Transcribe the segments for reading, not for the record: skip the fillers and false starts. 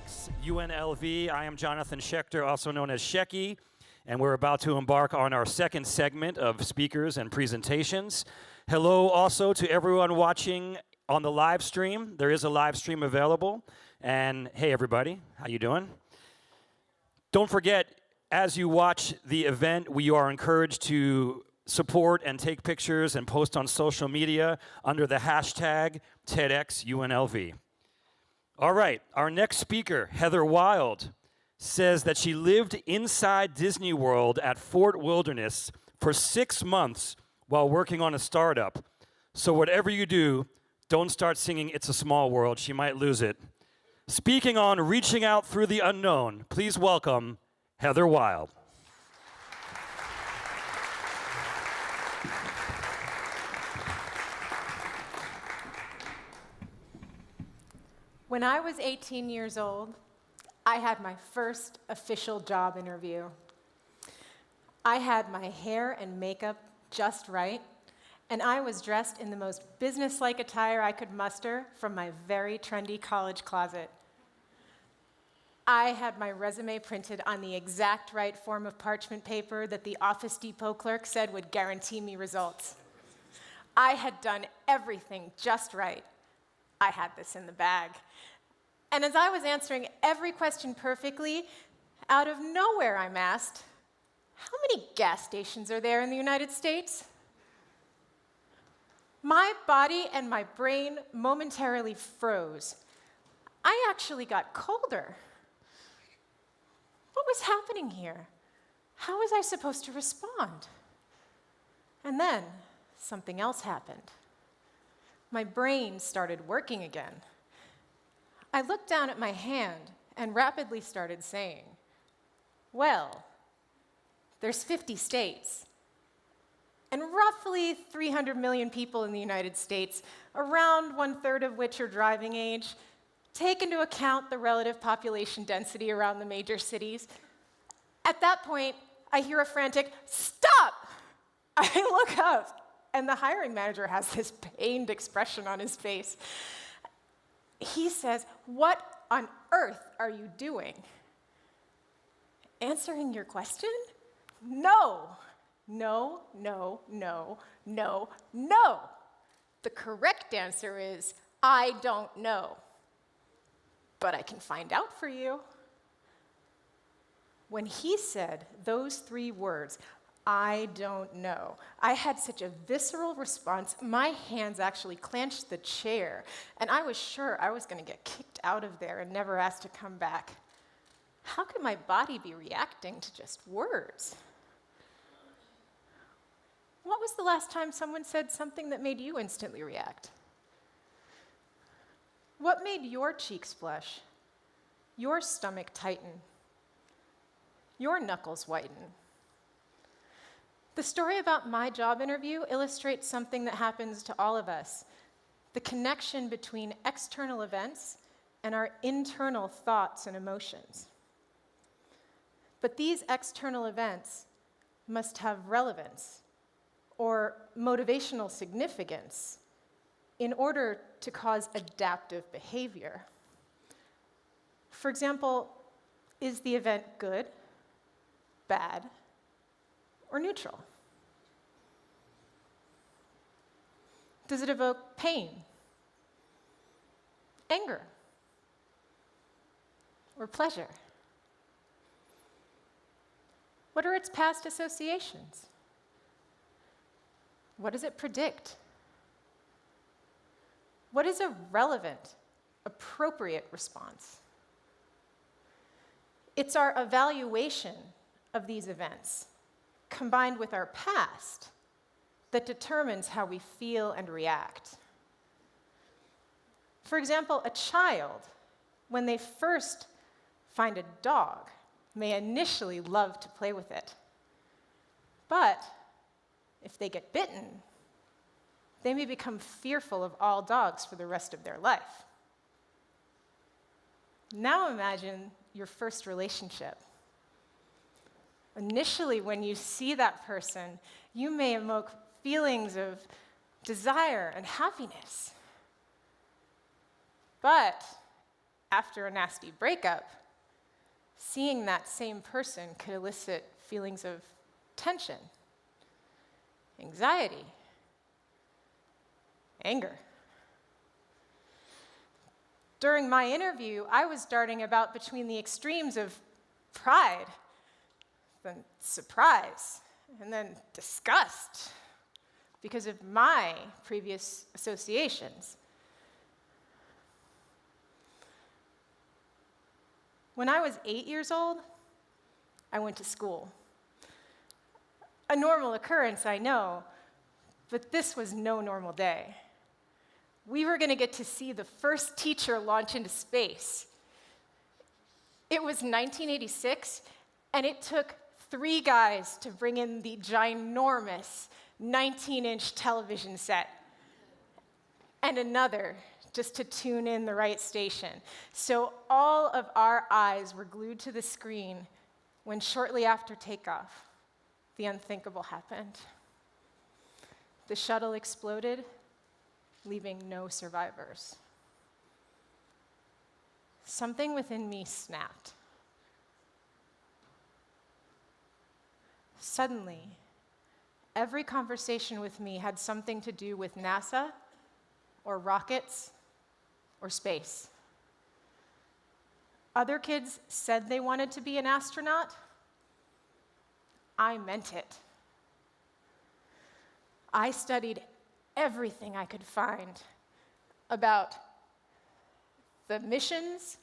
TEDx UNLV. I am Jonathan Schechter, also known as Shecky, and we're about to embark on our second segment of speakers and presentations. Hello also to everyone watching on the live stream. There is a live stream available. And hey everybody, how you doing? Don't forget, as you watch the event, we are encouraged to support and take pictures and post on social media under the hashtag TEDx UNLV. All right, our next speaker, Heather Wilde, says that she lived inside Disney World at Fort Wilderness for 6 months while working on a startup. So whatever you do, don't start singing It's a Small World. She might lose it. Speaking on reaching out through the unknown, please welcome Heather Wilde. When I was 18 years old, I had my first official job interview. I had my hair and makeup just right, and I was dressed in the most business-like attire I could muster from my very trendy college closet. I had my resume printed on the exact right form of parchment paper that the Office Depot clerk said would guarantee me results. I had done everything just right. I had this in the bag. And as I was answering every question perfectly, out of nowhere I'm asked, how many gas stations are there in the United States? My body and my brain momentarily froze. I actually got colder. What was happening here? How was I supposed to respond? And then something else happened. My brain started working again. I looked down at my hand and rapidly started saying, well, there's 50 states, and roughly 300 million people in the United States, around 1/3 of which are driving age. Take into account the relative population density around the major cities. At that point, I hear a frantic, stop! I look up, and the hiring manager has this pained expression on his face. He says, what on earth are you doing? Answering your question? No, no, no, no, no, no. The correct answer is, I don't know. But I can find out for you. When he said those 3 words, I don't know, I had such a visceral response, my hands actually clenched the chair, and I was sure I was going to get kicked out of there and never asked to come back. How could my body be reacting to just words? What was the last time someone said something that made you instantly react? What made your cheeks flush, your stomach tighten, your knuckles whiten? The story about my job interview illustrates something that happens to all of us, the connection between external events and our internal thoughts and emotions. But these external events must have relevance or motivational significance in order to cause adaptive behavior. For example, is the event good, bad, or neutral? Does it evoke pain, anger, or pleasure? What are its past associations? What does it predict? What is a relevant, appropriate response? It's our evaluation of these events, combined with our past, that determines how we feel and react. For example, a child, when they first find a dog, may initially love to play with it. But if they get bitten, they may become fearful of all dogs for the rest of their life. Now imagine your first relationship. Initially, when you see that person, you may evoke feelings of desire and happiness. But after a nasty breakup, seeing that same person could elicit feelings of tension, anxiety, anger. During my interview, I was darting about between the extremes of pride, then surprise, and then disgust because of my previous associations. When I was 8 years old, I went to school. A normal occurrence, I know, but this was no normal day. We were going to get to see the first teacher launch into space. It was 1986, and it took 3 guys to bring in the ginormous 19-inch television set, and another just to tune in the right station. So all of our eyes were glued to the screen when shortly after takeoff, the unthinkable happened. The shuttle exploded, leaving no survivors. Something within me snapped. Suddenly, every conversation with me had something to do with NASA or rockets or space. Other kids said they wanted to be an astronaut. I meant it. I studied everything I could find about the missions,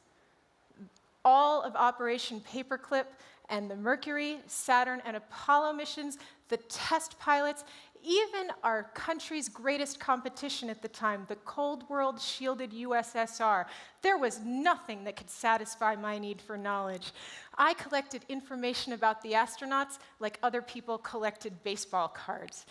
all of Operation Paperclip, and the Mercury, Saturn, and Apollo missions, the test pilots, even our country's greatest competition at the time, the Cold World shielded USSR. There was nothing that could satisfy my need for knowledge. I collected information about the astronauts like other people collected baseball cards.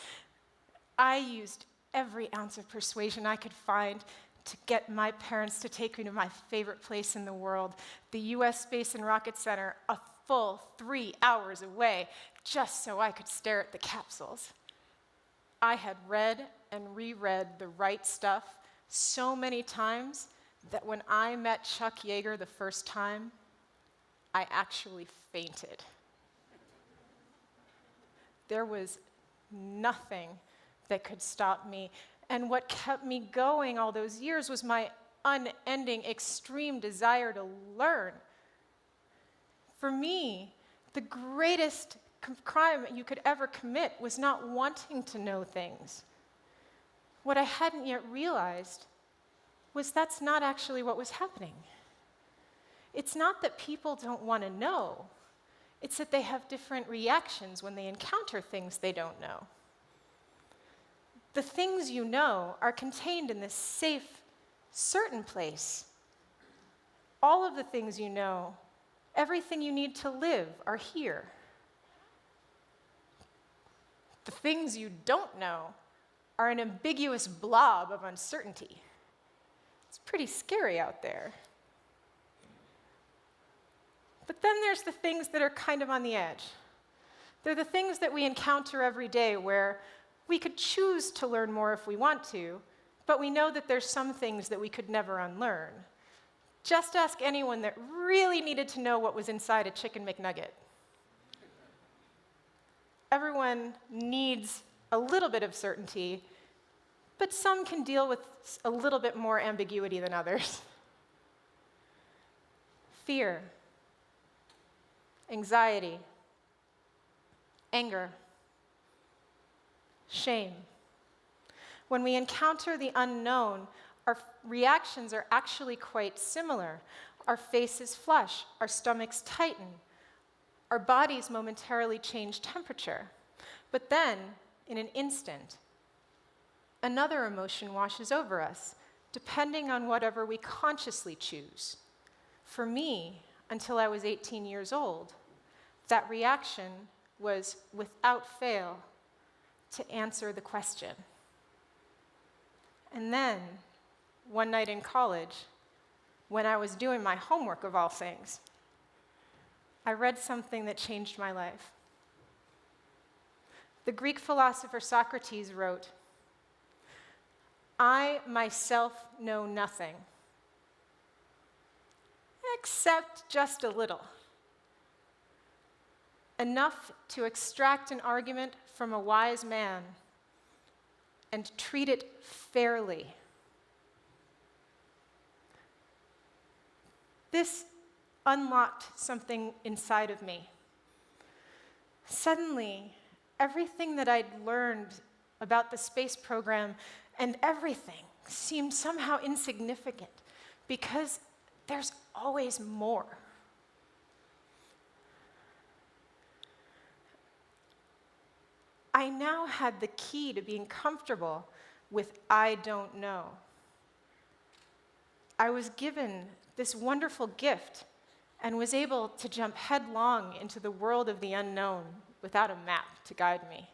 I used every ounce of persuasion I could find to get my parents to take me to my favorite place in the world, the US Space and Rocket Center, a full 3 hours away, just so I could stare at the capsules. I had read and reread The Right Stuff so many times that when I met Chuck Yeager the first time, I actually fainted. There was nothing that could stop me, and what kept me going all those years was my unending, extreme desire to learn. For me, the greatest crime you could ever commit was not wanting to know things. What I hadn't yet realized was that's not actually what was happening. It's not that people don't want to know, it's that they have different reactions when they encounter things they don't know. The things you know are contained in this safe, certain place. All of the things you know, everything you need to live, are here. The things you don't know are an ambiguous blob of uncertainty. It's pretty scary out there. But then there's the things that are kind of on the edge. They're the things that we encounter every day where we could choose to learn more if we want to, but we know that there's some things that we could never unlearn. Just ask anyone that really needed to know what was inside a chicken McNugget. Everyone needs a little bit of certainty, but some can deal with a little bit more ambiguity than others. Fear, anxiety, anger, shame. When we encounter the unknown, our reactions are actually quite similar. Our faces flush, our stomachs tighten, our bodies momentarily change temperature. But then, in an instant, another emotion washes over us, depending on whatever we consciously choose. For me, until I was 18 years old, that reaction was, without fail, to answer the question. And then, one night in college, when I was doing my homework of all things, I read something that changed my life. The Greek philosopher Socrates wrote, "I myself know nothing. except just a little. Enough to extract an argument from a wise man and treat it fairly. This unlocked something inside of me. Suddenly, everything that I'd learned about the space program and everything seemed somehow insignificant because there's always more. I now had the key to being comfortable with I don't know. I was given this wonderful gift and was able to jump headlong into the world of the unknown without a map to guide me.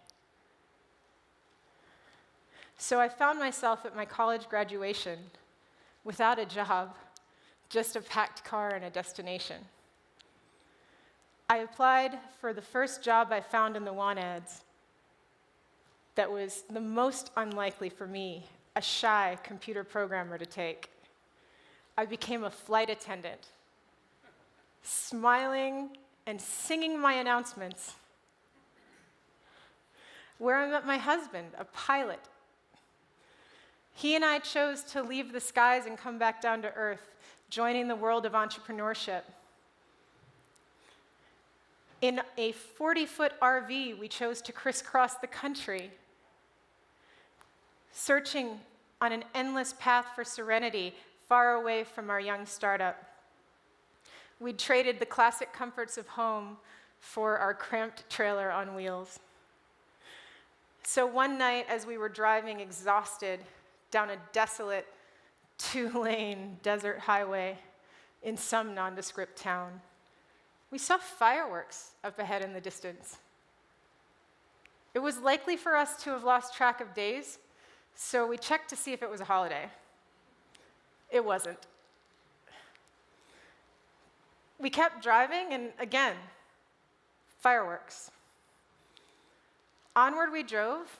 So I found myself at my college graduation without a job, just a packed car and a destination. I applied for the first job I found in the want ads that was the most unlikely for me, a shy computer programmer, to take. I became a flight attendant, smiling and singing my announcements, where I met my husband, a pilot. He and I chose to leave the skies and come back down to earth, joining the world of entrepreneurship. In a 40-foot RV, we chose to crisscross the country, searching on an endless path for serenity, far away from our young startup. We'd traded the classic comforts of home for our cramped trailer on wheels. So one night, as we were driving exhausted down a desolate 2-lane desert highway in some nondescript town, we saw fireworks up ahead in the distance. It was likely for us to have lost track of days, so we checked to see if it was a holiday. It wasn't. We kept driving, and again, fireworks. Onward we drove,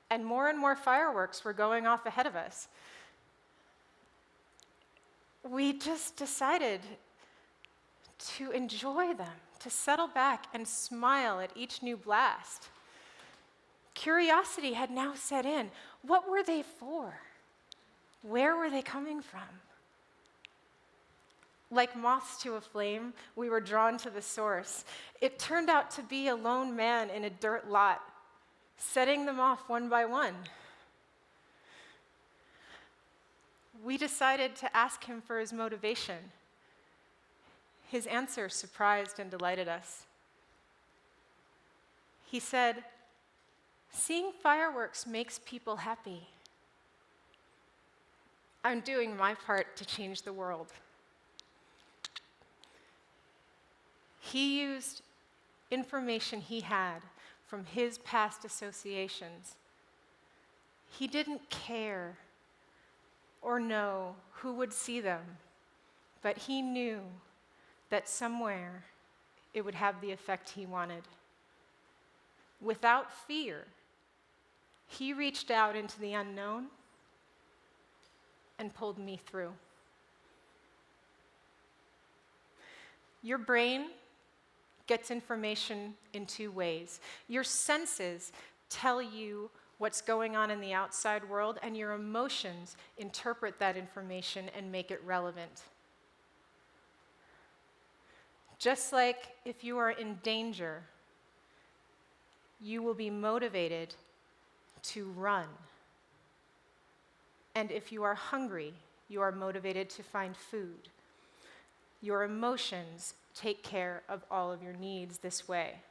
and more fireworks were going off ahead of us. We just decided to enjoy them, to settle back and smile at each new blast. Curiosity had now set in. What were they for? Where were they coming from? Like moths to a flame, we were drawn to the source. It turned out to be a lone man in a dirt lot, setting them off one by one. We decided to ask him for his motivation. His answer surprised and delighted us. He said, "Seeing fireworks makes people happy. I'm doing my part to change the world." He used information he had from his past associations. He didn't care or know who would see them, but he knew that somewhere it would have the effect he wanted. Without fear, he reached out into the unknown and pulled me through. Your brain gets information in two ways. Your senses tell you what's going on in the outside world, and your emotions interpret that information and make it relevant. Just like if you are in danger, you will be motivated to run. And if you are hungry, you are motivated to find food. Your emotions take care of all of your needs this way.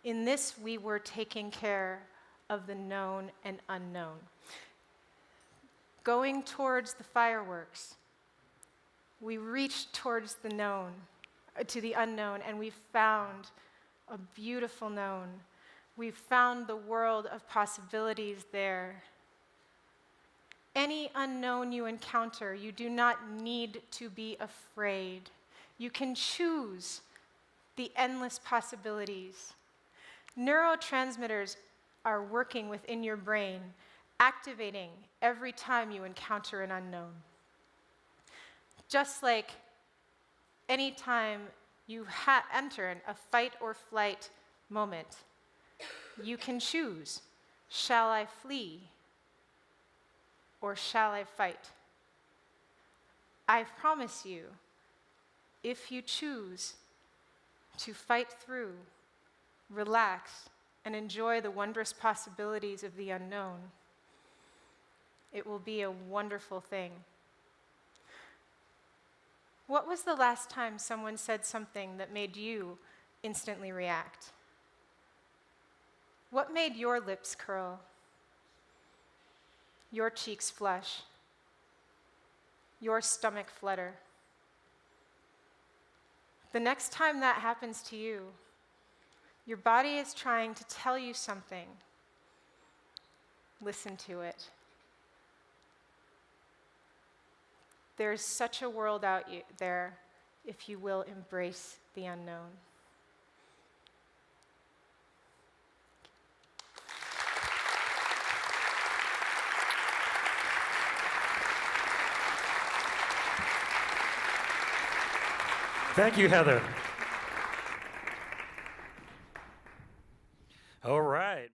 In this, we were taking care of the known and unknown. Going towards the fireworks, we reached towards the known, to the unknown, and we found a beautiful known. We found the world of possibilities there. Any unknown you encounter, you do not need to be afraid. You can choose the endless possibilities. Neurotransmitters are working within your brain, activating every time you encounter an unknown. Just like anytime you enter a fight or flight moment, you can choose, shall I flee or shall I fight? I promise you, if you choose to fight through, relax, and enjoy the wondrous possibilities of the unknown, it will be a wonderful thing. What was the last time someone said something that made you instantly react? What made your lips curl, your cheeks flush, your stomach flutter? The next time that happens to you, your body is trying to tell you something. Listen to it. There's such a world out there if you will embrace the unknown. Thank you, Heather.